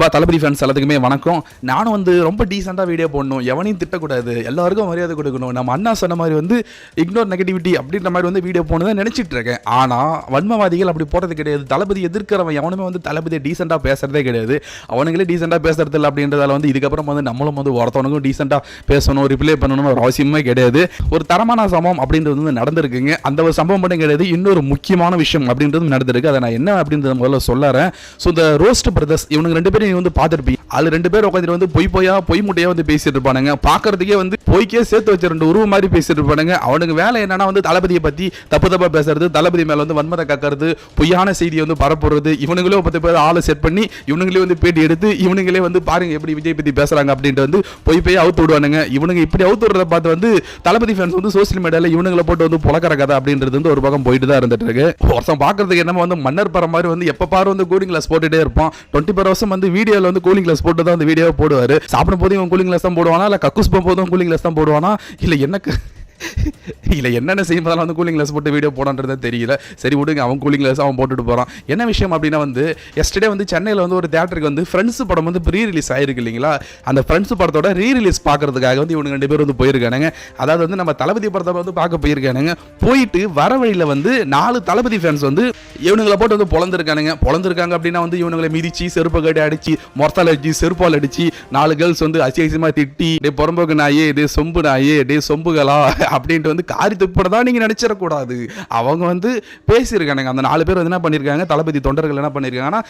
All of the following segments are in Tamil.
நண்பா தளபதி ஃபேன்ஸ் எல்லாத்துக்குமே வணக்கம். நானும் ரொம்ப டீசெண்டாக வீடியோ போடணும், எவனையும் திட்டக்கூடாது, எல்லாருக்கும் மரியாதை கொடுக்கணும், நம்ம அண்ணா சொன்ன மாதிரி இக்னோர் நெகட்டிவிட்டி அப்படின்ற மாதிரி வீடியோ போனதான் நினச்சிட்டு இருக்கேன். ஆனால் வன்மவாதிகள் அப்படி போடுறது கிடையாது. தளபதி எதிர்க்கிறவன் எவனுமே தளபதியை டீசெண்டாக பேசுறதே கிடையாது. அவனுங்களே டீசெண்டாக பேசுறது இல்லை அப்படின்றதால இதுக்கப்புறம் நம்மளும் ஒருத்தவனுக்கும் டீசெண்டாக பேசணும், ரிப்ளை பண்ணணும் ஒரு அவசியமே கிடையாது. ஒரு தரமான சம்பவம் அப்படின்றது நடந்திருக்குங்க. அந்த ஒரு சம்பவம் மட்டும் கிடையாது, இன்னொரு முக்கியமான விஷயம் அப்படின்றது நடந்திருக்கு. அதை நான் என்ன அப்படின்றத முதல்ல சொல்லுறேன். ஸோ இந்த ரோஸ்ட் பிரதர்ஸ் இவனுக்கு ரெண்டு பேரும் பார்த்துருப்பீங்க. அது ரெண்டு பேர் உட்காந்து பொய் முட்டையா பேசிட்டு இருப்பானுங்க. பார்க்கறதுக்கே பொய்க்கே சேர்த்து வச்ச ரெண்டு உருவ மாதிரி பேசிட்டு இருப்பானுங்க. அவனுக்கு வேலை என்னன்னா தளபதியை பத்தி தப்பு பேசுறது, தளபதி மேல வன்மத்தை கக்கிறது, பொய்யான செய்தியை பரப்புறது. இவனுங்களே 10 பேர் ஆளை செட் பண்ணி இவனுங்களே பேட்டி எடுத்து இவனுங்களே பாருங்க எப்படி விஜய் பத்தி பேசுறாங்க அப்படின்ட்டு பொய் அவுத்து விடுவானுங்க. இவனுங்க இப்படி அவுத்து விடுறத பார்த்து தளபதி ஃபேன்ஸ் சோசியல் மீடியால இவனுங்களை போட்டு புழக்கிற கதை அப்படின்றது ஒரு பக்கம் போயிட்டு தான் இருந்துட்டு இருக்கு. வருஷம் பார்க்கறதுக்கு என்ன மன்னர் பர மாதிரி எப்ப பாரு கூலிங் கிளாஸ் போட்டுட்டே இருப்பான். 24 வருஷம் வீடியோல கூலிங் கிளாஸ் போட்டு தான் அந்த வீடியோ போடுவாரு. சாப்பிடும் போது இவன் கூலிங் கிளாஸ் தான் போடுவானா, இல்ல கக்கூஸ் போதும் கூலிங் கிளாஸ் தான் போடுவானா, இல்ல இல்லை என்னென்ன செய்யும் போதெல்லாம் கூலிங் கிளாஸ் போட்டு வீடியோ போடான்றதே தெரியல. சரி விடுங்க, அவன் கூலிங் கிளாஸ் அவன் போட்டுட்டு போகிறான். என்ன விஷயம் அப்படின்னா எஸ்டர்டே சென்னையில் ஒரு தேட்டருக்கு ஃப்ரெண்ட்ஸ் படம் ரீ ரிலீஸ் ஆயிருக்கு இல்லைங்களா. அந்த ஃப்ரெண்ட்ஸ் படத்தோட ரீ ரிலீஸ் பார்க்கறதுக்காக இவங்க 2 பேர் போயிருக்கானுங்க. அதாவது நம்ம தளபதி படத்தை பார்க்க போயிருக்கானுங்க. போயிட்டு வர வழியில் 4 தளபதி ஃபேன்ஸ் இவனுங்களை போட்டு பொழந்திருக்காங்க அப்படின்னா இவனுங்களை மிதிச்சு செருப்பை கட்டி அடிச்சு மொரத்தால் அடிச்சு செருப்பால் அடிச்சு 4 கேர்ள்ஸ் அசியமா திட்டி டே புறம்போக்கு நாயே, டே சொம்பு நாயே, டே சொம்புகளா அப்படின்ட்டு காரி துப்பதான் நீங்க நினைச்சிடக்கூடாது. அவங்க பேசியிருக்காங்க. அந்த 4 பேர் என்ன பண்ணிருக்காங்க, தளபதி தொண்டர்கள் என்ன பண்ணிருக்காங்கன்னா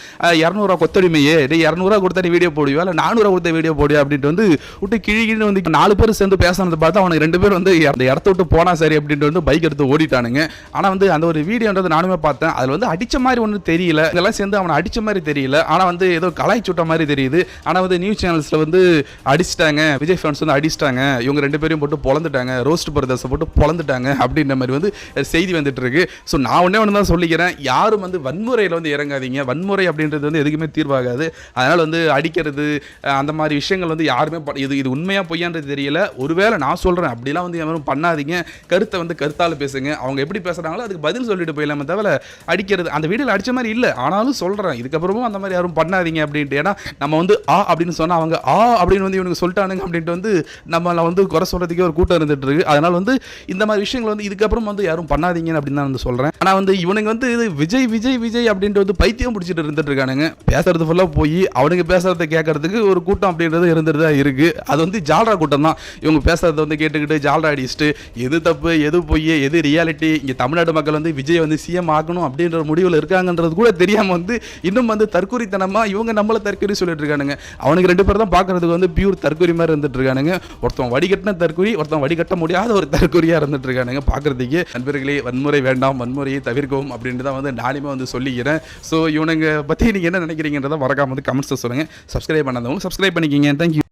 200 ரூபா கொத்தடிமையே, 200 ரூபா கொடுத்தா நீ வீடியோ போடுவியா, இல்ல 400 ரூபா கொடுத்த வீடியோ போடுவியா அப்படின்ட்டு விட்டு கிழிகின்னு 4 பேர் சேர்ந்து பேசுறதை பார்த்து அவனுக்கு 2 பேர் அந்த இடத்த விட்டு போனா சரி அப்படின்ட்டு பைக் எடுத்து ஓடிட்டானுங்க. ஆனா அந்த ஒரு வீடியோன்றது நானுமே பார்த்தேன். அதுல அடிச்ச மாதிரி ஒன்றும் தெரியல, இதெல்லாம் சேர்ந்து அவனை அடிச்ச மாதிரி தெரியல. ஆனா ஏதோ கலாய் சுட்ட மாதிரி தெரியுது. ஆனா நியூஸ் சேனல்ஸ்ல அடிச்சிட்டாங்க, விஜய் ஃபேன்ஸ் அடிச்சிட்டாங்க, இவங்க 2 பேரையும் போட்டு பொழந்துட்டாங்க, ரோஸ்ட் பிரதர்ஸை போட்டு பொழந்துட்டாங்க அப்படின்ற மாதிரி செய்தி வந்துட்டு இருக்கு. ஸோ நான் ஒன்று தான் சொல்லிக்கிறேன், யாரும் வன்முறையில் இறங்காதீங்க. வன்முறை அப்படின்றது எதுக்குமே தீர்வாகாது. அதனால் அடிக்கிறது அந்த மாதிரி விஷயங்கள் யாருமே இது உண்மையாக பொய்யான்றது தெரியல. ஒருவேளை நான் சொல்கிறேன் அப்படிலாம் யாரும் பண்ணாதீங்க. கருத்தை கருத்தால் பேசுங்க. அவங்க எப்படி பேசுகிறாங்களோ அதுக்கு பதில் சொல்லிட்டு போயிடலாமே தவிர அடிக்கிறது அந்த வீடியோவில் அடித்த மாதிரி இல்லை. ஆனாலும் சொல்கிறேன், இதுக்கப்புறமும் அந்த மாதிரி யாரும் பண்ணாதீங்க அப்படின்ட்டு. ஏன்னா நம்ம ஆ அப்படின்னு சொன்னால் அவங்க ஆ அப்படின்னு இவனுக்கு சொல்லிட்டானுங்க அப்படின்ட்டு நம்மளை குறை சொல்கிறதுக்கே ஒரு கூட்டம் இருந்துட்டு இருக்கு. அதனால் இந்த மாதிரி விஷயங்கள் இதுக்கப்புறம் யாரும் பண்ணாதீங்கன்னு அப்படின்னு தான் சொல்றேன். ஆனா இவனுங்க விஜய் விஜய் விஜய் அப்படின்ட்டு பைத்தியம் பிடிச்சிட்டு இருந்துட்டு இருக்கானுங்க. பேசுறது ஃபுல்லா போய் அவனுக்கு பேசுறதை கேட்கறதுக்கு ஒரு கூட்டம் அப்படின்றது இருந்துட்டு தான் இருக்கு. அது ஜால்ரா கூட்டம் தான். இவங்க பேசுறதை கேட்டுக்கிட்டு ஜால்ரா அடிச்சுட்டு எது தப்பு எது பொய் எது ரியாலிட்டி, இங்க தமிழ்நாடு மக்கள் விஜய் சிஎம் ஆகணும் அப்படின்ற முடிவில் இருக்காங்கன்றது கூட தெரியாம இன்னும் தற்கொலைத்தனமா இவங்க நம்மள தற்கொலை சொல்லிட்டு இருக்கானுங்க. அவனுக்கு 2 பேர் தான் பாக்குறதுக்கு பியூர் தற்கொலை மாதிரி இருந்துட்டு இருக்கானுங்க. ஒருத்தன் வடிகட்டின தற்கொலை, ஒருத்தன் வடிகட்ட முடியாத ஒரு தற்கொலையா இருந்துட்டு இருக்கானுங்க. பார்க்கறதுக்கு நண்பர்களே, வன்முறை வேண்டாம், வன்முறையை தவிர்க்கவும் அப்படின்னு தான் நானுமே சொல்லிக்கிறேன். ஸோ இவனுங்க பற்றி நீங்கள் என்ன நினைக்கிறீங்கன்றதை மறக்காம கமெண்ட்ஸில் சொல்லுங்கள். சப்ஸ்கிரைப் பண்ணாதவங்க சப்ஸ்கிரைப் பண்ணிக்கிங்க. தேங்க்யூ.